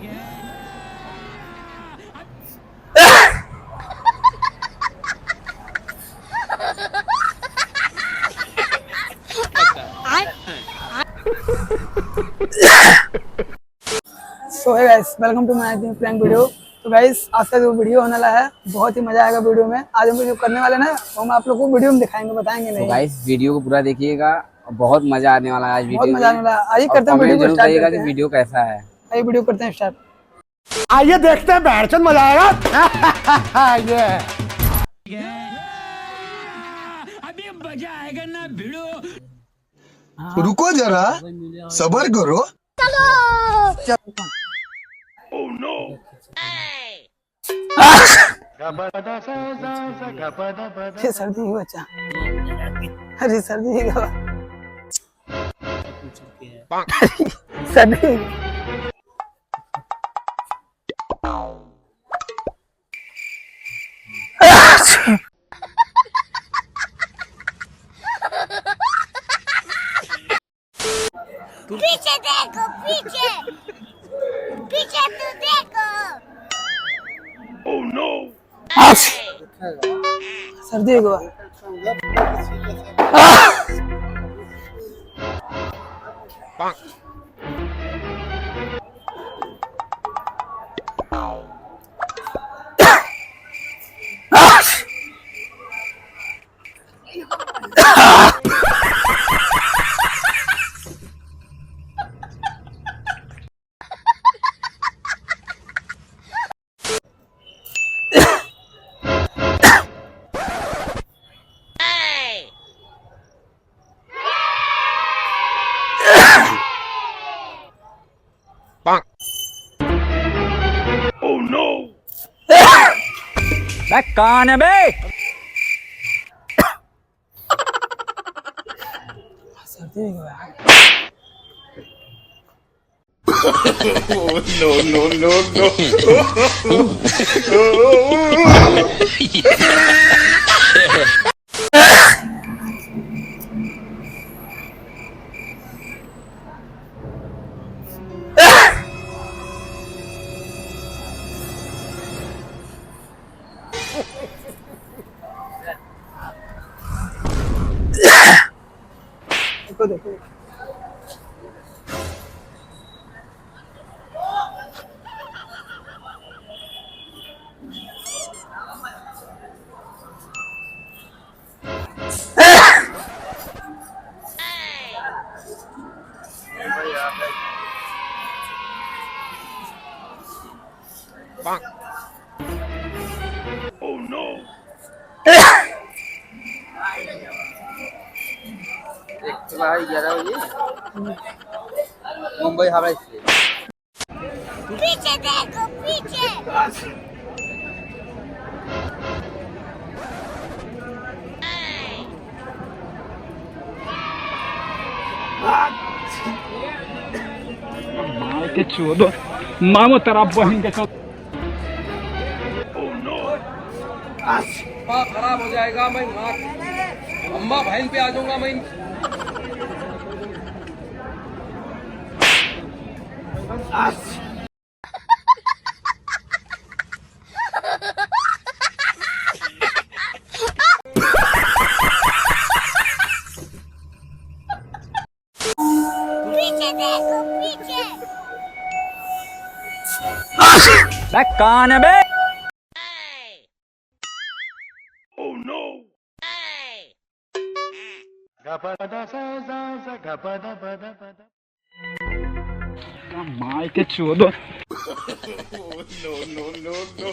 So hey guys, welcome to my new prank video. तो guys, आज का जो वीडियो होने वाला है बहुत ही मजा आएगा। वीडियो में आज हम जो करने वाले ना वो हम आप लोगों को वीडियो में दिखाएंगे, बताएंगे नहीं। तो गाइस वीडियो को पूरा देखिएगा, बहुत मजा आने वाला है आज वीडियो बहुत मजा आने वाला है। आइए करते हैं वीडियो को स्टार्ट करते हैं। वीडियो कैसा है, आइए वीडियो करते हैं स्टार्ट। आइए देखते हैं, बैठ मजा आएगा। ये अभी मजा आएगा ना भिड़ो। रुको जरा, सबर करो। ये सर्दी की बच्चा, अरे सर्दी की दवा, सर्दी पीछे देखो, पीछे पीछे तो देखो। ओह नो, सर्दी की दवा। ओह नो, कौन है बे? सर्दी की दवा। No no no no. देखो देखो, ओह नो, मुंबई हवाई से पीछे देखो, पीछे मार के चोदो, मामो तेरा बहन के साथ। ओह नो, खराब हो जाएगा। मैं अम्मा बहन पे आ जाऊंगा मैं। पीछे देखो, पीछे कौन है बे? ओह नो, मार के चोदो। No no no no.